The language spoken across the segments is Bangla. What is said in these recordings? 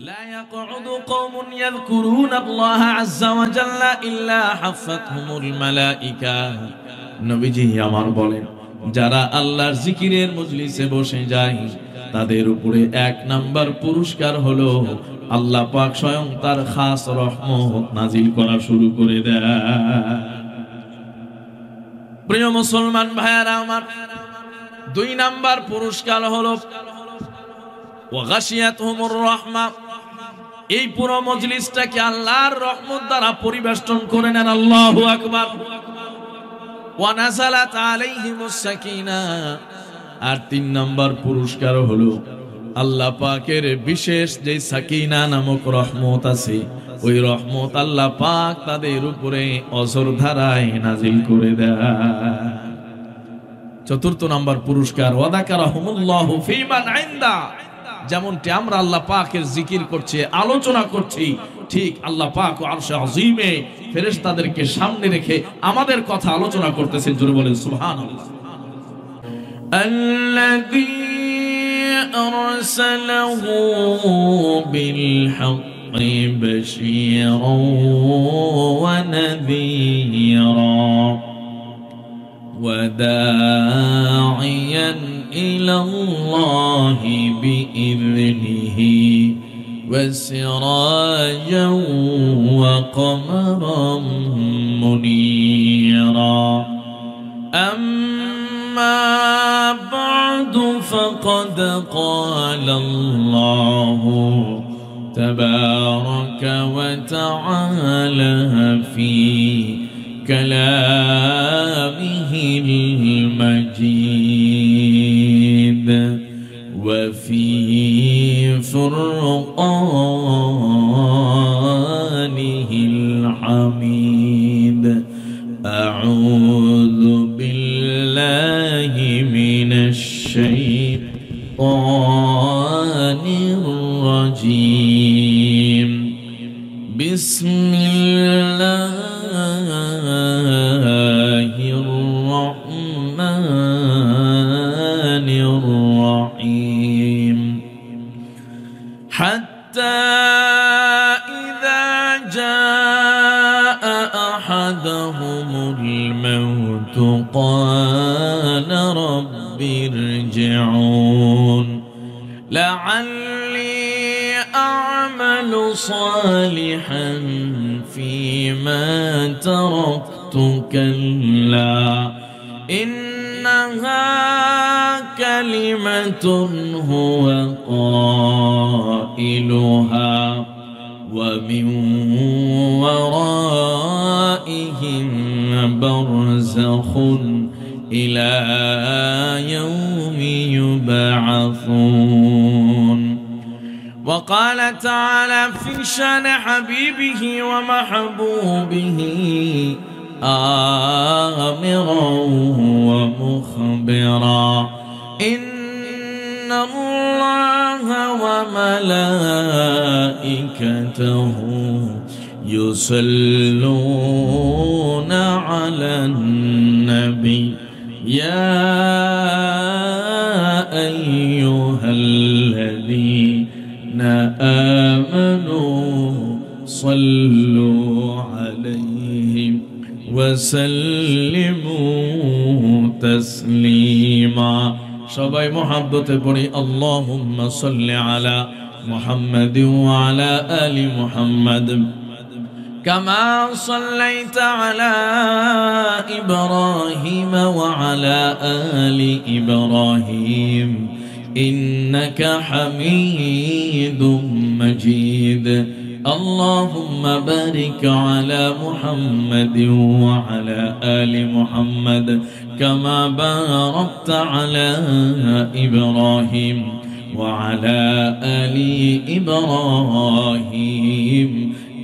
لا يقعد قوم يذكرون الله عز وجل إلا حفتهم الملائكة নবীজি আমার বলেন যারা আল্লাহর জিকিরের মজলিসে বসে যায় তাদের উপরে এক নাম্বার পুরস্কার হলো আল্লাহ পাক স্বয়ং তার খাস রহমত নাজিল করা শুরু করে দেয়। প্রিয় মুসলমান ভাইরা আমার, দুই নাম্বার পুরস্কার হলো ওয়া গাশিয়াতহুমুর রাহমা। এই পুরো মজলিসটাকে আল্লাহর রহমত দ্বারা পরিবেষ্টন করে নেন। আল্লাহু আকবার। ওয়া নাযালাত আলাইহিমুস সাকিনা। আর তিন নাম্বার পুরস্কার হলো আল্লাহ পাকের বিশেষ যে সাকিনা নামক রহমত আছে, ওই রহমত আল্লাহ পাক তাদের উপরে অঝোর ধারায় নাজিল করে দেয়। চতুর্থ নাম্বার পুরস্কার ওয়া যাকারাহুমুল্লাহু ফীমান ইনদা। যেমনটি আমরা আল্লাহ পাকের জিকির করছি, আলোচনা করছি, ঠিক আল্লাহ পাক আরশে আযীমে ফেরেশতাদেরকে সামনে রেখে আমাদের কথা আলোচনা করতেছেন। জোরে বলেন সুবহানাল্লাহ। আল্লাযী আরসালাহু বিল হাক্কি বাশীরান ওয়া নাযীরা وداعيا إلى الله بإذنه وسراجا وقمرا منيرا أما بعد فقد قال الله تبارك وتعالى في كلامه المجيد وفي فرقانه الحميد. أعوذ بالله من الشيطان الرجيم. بسم الله الرحمن الرحيم. حتى إذا جاء أحدهم الموت قال رب ارجعون لعلي أعمل صالحا فيما تركت كلا إنها كلمة هو قائلها ومن ورائهم برزخ إلى يوم يبعثون. وقال تعالى في شان حبيبه ومحبوبه آمرا ومخبرا إن الله وملائكته يصلون على النبي يا أيها الذين آمنوا صلوا عليه وسلموا تسليما. সবাই মহব্বতে পড়ি আল্লাহুম্মা সাল্লি আলা মুহাম্মাদ ওয়া আলা আলি মুহাম্মাদ কামা সাল্লাইতা আলা ইব্রাহিম ওয়া আলা আলি ইব্রাহিম ইন্নাকা হামিদুম মাজিদ. اللهم بارك على محمد وعلى آل محمد كما باركت على إبراهيم وعلى آل إبراهيم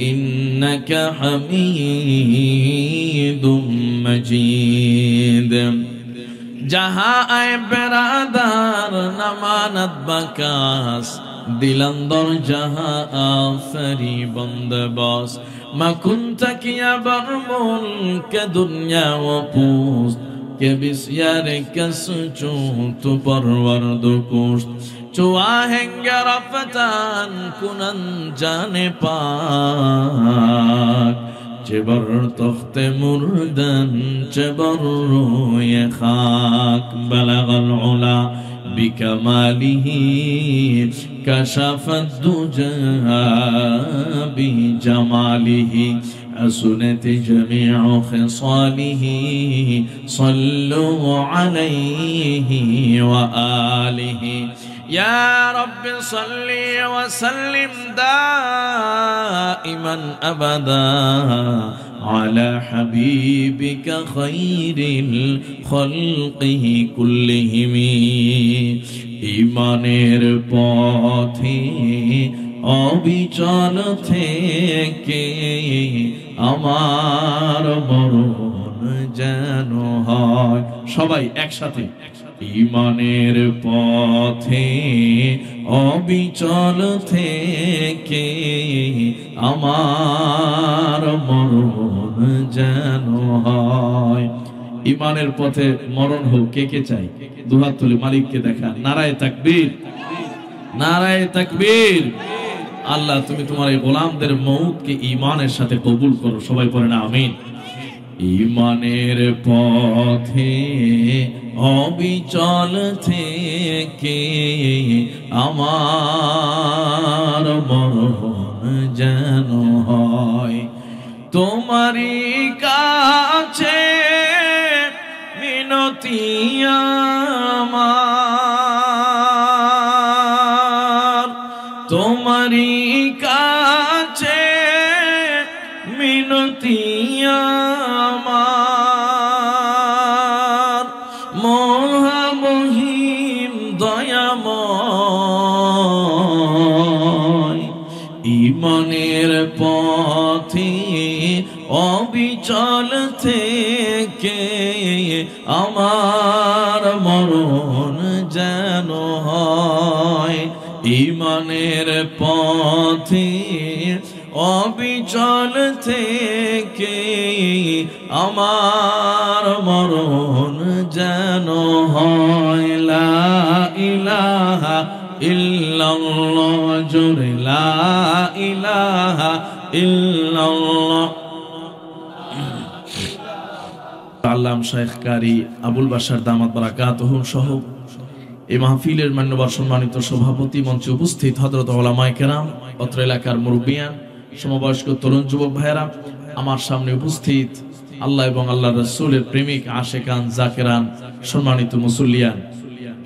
إنك حميد مجيد. जहाँ आए बेरादार नमानत बकास दिलंदर जहाँ आफरी बंद बस मकुंत किया बरमुल के दुनिया व पूस्त के बिस्यारे कसचू तु परवर दुकुस्त चुआहेंगे रफ़तान कुनन जाने पाक चबर तख्ते मुर्दन चबर रोए खाक बलगल उला बिकमालिही कशफत दुजा बिजमालिही असुनत जमीअ खिसालिही सल्लु अलैहि व आलिही या रब्ब सल्ली व सल्लिम दाइमन अबदा अला हबीबिका खैरिल खल्क़ि कुल्लिहिम ईमानेर पथे अविचल थेके आमार मरण जेन हय सबाई एकसाथे ईमानेर पथे अविचल थेके आमार मरण जेन हय ईमानेर पथे मरण हो के चाই দুহাত তুলে মালিককে দেখা নারায়ে তাকবীর নারায়ে তাকবীর আল্লাহ তুমি তোমার এই গোলামদের মউতকে ঈমানের সাথে কবুল করো সবাই পড়েন আমিন ईमानेर पथे अविचल थेके आमार मरण जेन हय तोमारी काछे मिनती आमार तोमारी काछे मिनती ईमानेर पथे अविचल थेके आमार मरण जेन हय ईमानेर पथे अविचल थेके आमार मरण जेन हय ला इलाहा इल्लल्लाह जुरे ला इलाहा इल्लल्लाह আল্লাম শাইখ কারি আবুল বাশার দামাত বারাকাতুহু সহ এই মাহফিলের মাননীয় সম্মানিত সভাপতি মঞ্চে উপস্থিত হযরত উলামায়ে কেরাম অত্র এলাকার মুরব্বিয়ান সমবয়স্ক তরুণ যুবক ভাইরা আমার সামনে উপস্থিত আল্লাহ এবং আল্লাহর রাসূলের প্রেমিক আশিকান জাকিরান সম্মানিত মুসল্লিয়ান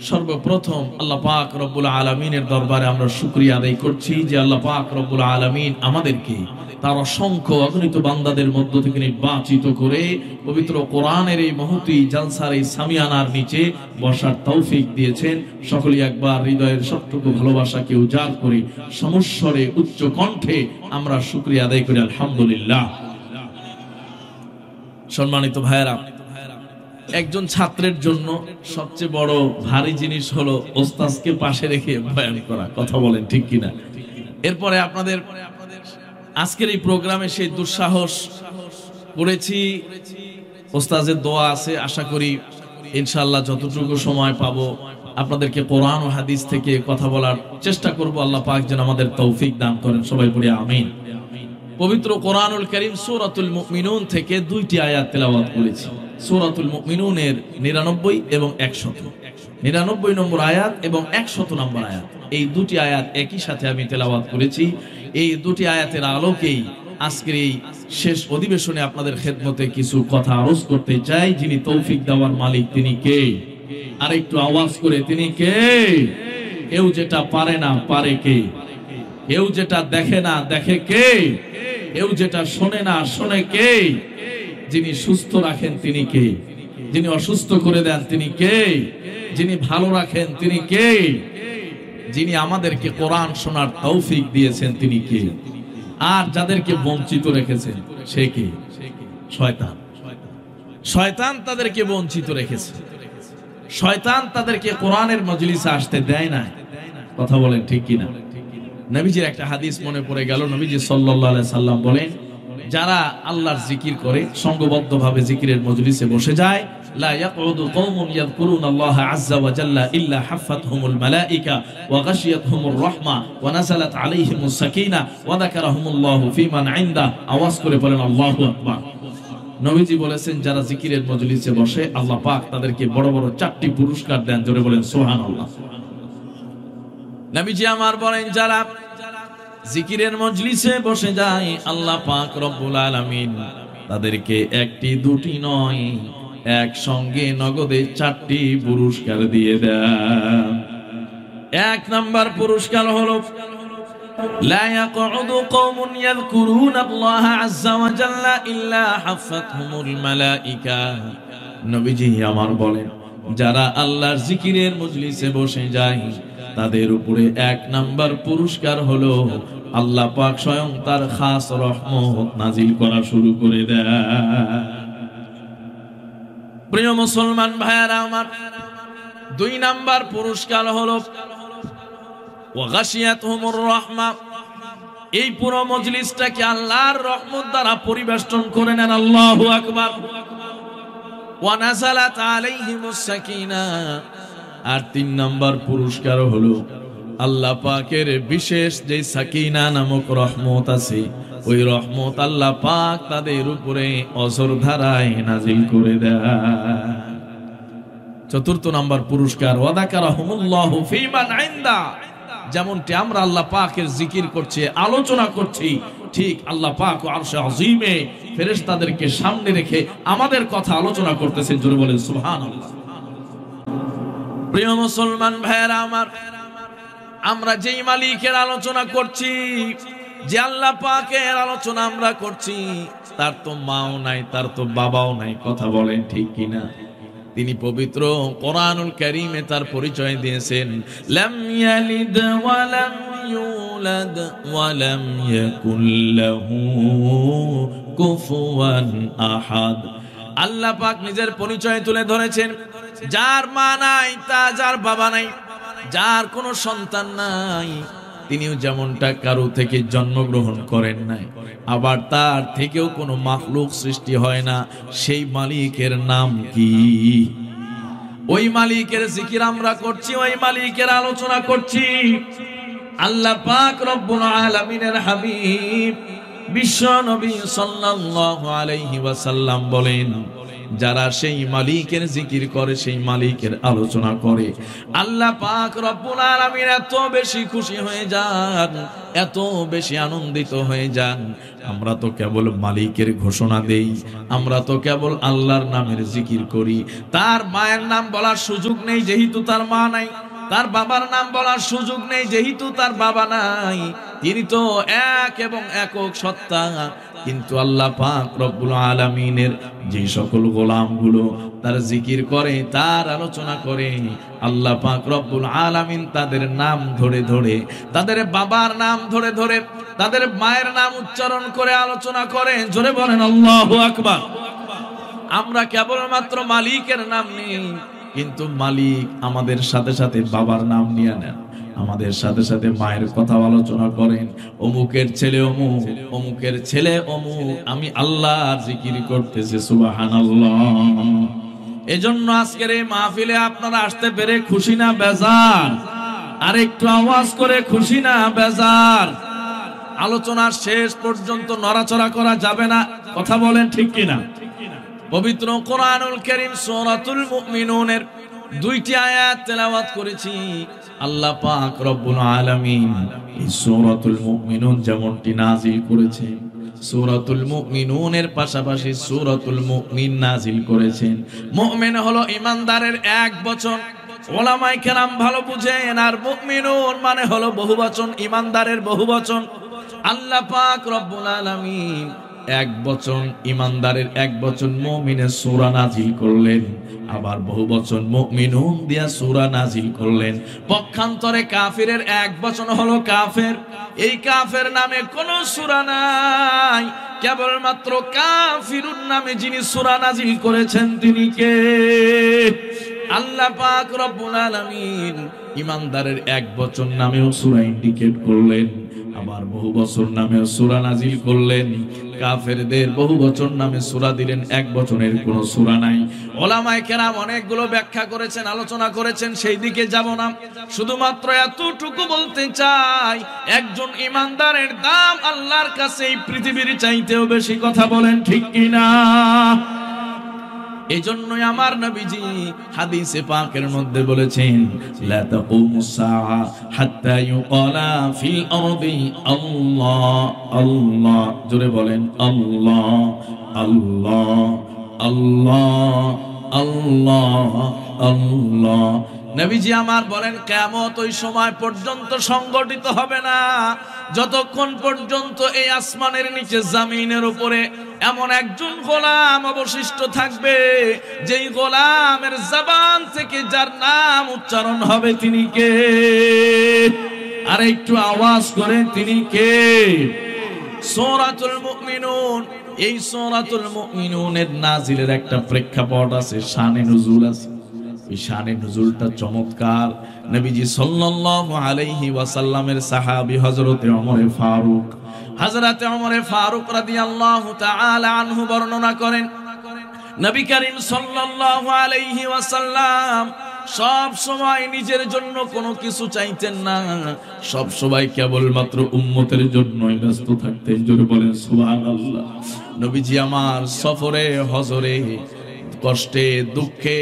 সর্বপ্রথম আল্লাহ পাক রব্বুল আলামিনের দরবারে আমরা শুকরিয়া আদায় করছি যে আল্লাহ পাক রব্বুল আলামিন আমাদেরকে তার অসংখ্য অগণিত বান্দাদের মধ্য থেকে নির্বাচিত করে পবিত্র কোরআনের এই মহতী জালসার এই সামিয়ানার নিচে বসার তৌফিক দিয়েছেন সকলেই একবার হৃদয়ের সবটুকু ভালোবাসাকে উজাড় করে সমস্বরে উচ্চ কণ্ঠে আমরা শুকরিয়া আদায় করি আলহামদুলিল্লাহ সম্মানিত ভাইরা একজন ছাত্রের জন্য সবচেয়ে বড় ভারী জিনিস হলো ওস্তাদকে পাশে রেখে বয়ান করা কথা বলেন ঠিক কিনা এরপরে আপনাদের আজকের এই প্রোগ্রামে সেই দুঃসাহস করেছি ওস্তাদের দোয়া আছে আশা করি ইনশাআল্লাহ যতটুকু সময় পাবো আপনাদেরকে কোরআন ও হাদিস থেকে কথা বলার চেষ্টা করব আল্লাহ পাক যেন আমাদের তৌফিক দান করেন সবাই পড়ি আমিন পবিত্র কোরআনুল কারীম সূরাতুল মুমিনুন থেকে দুইটি আয়াত তেলাওয়াত করেছি সূরাতুল মুমিনুনের 99 এবং 100 99 নম্বর আয়াত এবং 100 নম্বর আয়াত এই দুটি আয়াত একই সাথে আমি তেলাওয়াত করেছি এই দুটি আয়াতের আলোকেই আজকের এই শেষ অধিবেশনে আপনাদের খেদমতে কিছু কথা আরজ করতে চাই যিনি তৌফিক দেওয়ার মালিক তিনি কে আর একটু আওয়াজ করে তিনি কে কেউ যেটা পারে না পারে কে কেউ যেটা দেখে না দেখে কে কেউ যেটা শোনে না শোনে কে যিনি সুস্থ রাখেন তিনি কে যিনি অসুস্থ করে দেন তিনি কে যিনি ভালো রাখেন তিনি কে যিনি আমাদেরকে কোরআন শোনার তৌফিক দিয়েছেন তিনি কে আর যাদেরকে বঞ্চিত রেখেছেন সে কে শয়তান শয়তান তাদেরকে বঞ্চিত রেখেছে শয়তান তাদেরকে কোরআনের মজলিসে আসতে দেয় না কথা বলেন ঠিক কি না নবীজির একটা হাদিস মনে পড়ে গেল নবীজি সাল্লাল্লাহু আলাইহি সাল্লাম বলেন যারা আল্লাহর জিকির করে সংঘবদ্ধভাবে জিকিরের মজলিসে বসে যায় লা ইয়াকউদু কওমুন ইয়াযকুরুনাল্লাহা আযজা ওয়া জাল্লা ইল্লা হাফাতহুমুল মালায়েকা ওয়া গাশিয়াতহুমুর রাহমা ওয়া নাযালাত আলাইহিমুস সাকিনা ওয়া যাকারাহুমুল্লাহু ফীমান ইনদা। আওয়াজ করে বলেন আল্লাহু আকবার। নবীজি বলেছেন যারা জিকিরের মজলিসে বসে আল্লাহ পাক তাদেরকে বড় বড় 4টি পুরস্কার দেন। জোরে বলেন সুবহানাল্লাহ। নবীজি আমার বলেন যারা জিকিরের মজলিসে বসে যায় আল্লাহ পাক রব্বুল আলামিন তাদেরকে একটি দুটি নয় একসঙ্গে নগদে 4টি পুরস্কার দিয়ে দেন। 1 নাম্বার পুরস্কার হলো লা ইয়াকউদু কওমুন ইয়াযকুরুনাল্লাহা আযজা ওয়া জাল্লা ইল্লা হাফাতহুমুল মালায়েকা। নবীজি আমার বলেন যারা আল্লাহর জিকিরের মজলিসে বসে যায় তাদের উপরে 1 নাম্বার পুরস্কার হলো আল্লাহ পাক স্বয়ং তার খাস রহমত নাজিল করা শুরু করে দেয়। প্রিয় মুসলমান ভাইরা আমার, 2 নাম্বার পুরস্কার হলো ওয়া গাশিয়াতহুমুর রাহমা। এই পুরো মজলিসটাকে আল্লাহর রহমত দ্বারা পরিবেষ্টন করে নেন। আল্লাহু আকবার। ওয়া নাযালাত আলাইহিমুস সাকিনা। আর 3 নাম্বার পুরস্কার হলো আল্লাহ পাকের বিশেষ যে সাকিনা নামক রহমত আছে ওই রহমত আল্লাহ পাক তাদের উপরে অঝর ধারায় নাজিল করে দেয়। 4th নাম্বার পুরস্কার ওয়া যাকারাহুমুল্লাহু ফীমান ইনদা। যেমনটি আমরা আল্লাহ পাকের জিকির করছি আলোচনা করছি ঠিক আল্লাহ পাক আরশে আযীমে ফেরেশতাদেরকে সামনে রেখে আমাদের কথা আলোচনা করতেছেন। জোরে বলেন সুবহানাল্লাহ। প্রিয় মুসলমান ভাইরা আমার, আমরা যেই মালিকের আলোচনা করছি যে আল্লাহ পাকের আলোচনা আমরা করছি তার তো মাও নাই তার তো বাবাও নাই। কথা বলেন ঠিক কিনা? তিনি পবিত্র কোরআনুল কারীমে তার পরিচয় দিয়েছেন লাম ইয়ালিদ ওয়া লাম ইউলাদ ওয়া লাম ইয়াকুল লাহু কুফুয়ান আহাদ। আল্লাহ পাক নিজের পরিচয় তুলে ধরেছেন যার মা নাই তা যার বাবা নাই যার কোনো সন্তান নাই তিনিও যেমনটা কারো থেকে জন্মগ্রহণ করেন নাই আবার তার থেকেও কোনো মাখলুক সৃষ্টি হয় না। সেই মালিকের নাম কি? ওই মালিকের জিকির আমরা করছি, ওই মালিকের আলোচনা করছি। আল্লাহ পাক রব্বুল আলামিনের হাবিব বিশ্ব নবী সাল্লাল্লাহু আলাইহি ওয়াসাল্লাম বলেন যারা সেই মালিকের জিকির করে সেই মালিকের আলোচনা করে আল্লাহ পাক রব্বুল আলামিন এত বেশি খুশি হয়ে যান, এত বেশি আনন্দিত হয়ে যান। আমরা তো কেবল মালিকের ঘোষণা দেই, আমরা তো কেবল আল্লাহর নামের জিকির করি। তার মায়ের নাম বলার সুযোগ নেই যেহেতু তার মা নাই, তার বাবার নাম বলার সুযোগ নেই যেহেতু তার বাবা নাই। তিনি তো এক এবং একক সত্তা। কিন্তু আল্লাহ পাক রব্বুল আলামিনের যে সকল গোলামগুলো তার জিকির করে তার আলোচনা করে আল্লাহ পাক রব্বুল আলামিন তাদের নাম ধরে ধরে তাদের বাবার নাম ধরে ধরে তাদের মায়ের নাম উচ্চারণ করে আলোচনা করে। জোরে বলেন আল্লাহু আকবার। আমরা কেবলমাত্র মালিকের নাম নিই কিন্তু মালিক আমাদের সাথে সাথে বাবার নাম নিয়ে নেন, আমাদের সাথে সাথে মায়ের কথা আলোচনা করেন। অমুকের ছেলে অমুক, অমুকের ছেলে অমুক, আমি আল্লাহর জিকির করতেছি সুবহানাল্লাহ। এজন্য আজকের এই মাহফিলে আপনারা আসতে পেরে খুশি না বেজার? আর একটু আওয়াজ করে খুশি না বেজার? আলোচনার শেষ পর্যন্ত নড়াচড়া করা যাবে না। কথা বলেন ঠিক কিনা? পবিত্র কোরআনুল কারীম সূরাতুল মুমিনুনের 2টি আয়াত তেলাওয়াত করেছি। আল্লাহ পাক রব্বুল আলামিন এই সূরাতুল মুমিনুন যেমনটি নাযিল করেছেন সূরাতুল মুমিনুনের পাশাপাশি সূরাতুল মুমিন নাযিল করেছেন। মুমিন হলো ঈমানদারের এক বচন, উলামায়ে কেরাম ভালো বুঝেন। আর মুমিনুন মানে হলো বহুবচন, ঈমানদারের বহুবচন। আল্লাহ পাক রব্বুল আলামিন এক বচন ঈমানদারের এক বচন মুমিনের সূরা নাযিল করলেন, আবার বহু বচন মুমিনুন দিয়া সূরা নাযিল করলেন। পক্ষান্তরে কাফিরের এক বচন হলো কাফের। এই কাফের নামে কোনো সূরা নাই, কেবলমাত্র কাফিরুন নামে যিনি সূরা নাযিল করেছেন তিনি কে? আল্লাহ পাক রব্বুল আলামিন ঈমানদারের এক বচন নামেও সূরা ইন্ডিকেট করলেন, আবার বহু বছর নামে সূরা নাজিল করলেন, কাফেরদের বহু বছর নামে সূরা দিলেন, এক বছরের কোনো সূরা নাই। উলামায়ে কেরাম অনেকগুলো ব্যাখ্যা করেছেন, আলোচনা করেছেন, সেই দিকে যাব না। শুধুমাত্র এতটুকু বলতে চাই, একজন ইমানদারের দাম আল্লাহর কাছে এই পৃথিবীর চাইতেও বেশি। কথা বলেন ঠিক কিনা? এজন্যই আমার নবীজি হাদিসে পাকের মধ্যে বলেছেন, লা তাকুমুস সাআ হাত্তা ইউকালা ফিল আরদি আল্লাহ আল্লাহ। জোরে বলেন আল্লাহ আল্লাহ আল্লাহ আল্লাহ আল্লাহ। নবীজি আমার বলেন, কিয়ামত ওই সময় পর্যন্ত সংগঠিত হবে না যতক্ষণ পর্যন্ত এই আসমানের নিচে জমিনের উপরে এমন একজন গোলাম অবশিষ্ট থাকবে, যেই গোলামের জবান থেকে যার নাম উচ্চারণ হবে তিনি কে? আর একটু আওয়াজ করে, তিনি কে? সূরাতুল মুমিনুন। এই সূরাতুল মুমিনুনের নাজিলের একটা প্রেক্ষাপট আছে, শানে নুজুল আছে। এই শানে নুজুলটা চমৎকার। নবীজি সাল্লাল্লাহু আলাইহি ওয়াসাল্লামের সাহাবী হযরতে ওমর ফারুক রাদিয়াল্লাহু তাআলা আনহু বর্ণনা করেন, নবী করিম সাল্লাল্লাহু আলাইহি ওয়াসাল্লাম সব সময় নিজের জন্য কোনো কিছু চাইতেন না, সব সময় কেবলমাত্র উম্মতের জন্যই ব্যস্ত থাকতেন। জোরে বলেন সুবহানাল্লাহ। নবীজি আমার সফরে, হজরে, কষ্টে, দুঃখে,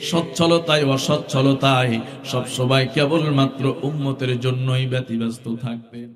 সচ্ছলতায়, অসচ্ছলতায় সব সময় কেবলমাত্র উম্মতের জন্যই ব্যতিব্যস্ত থাকতেন।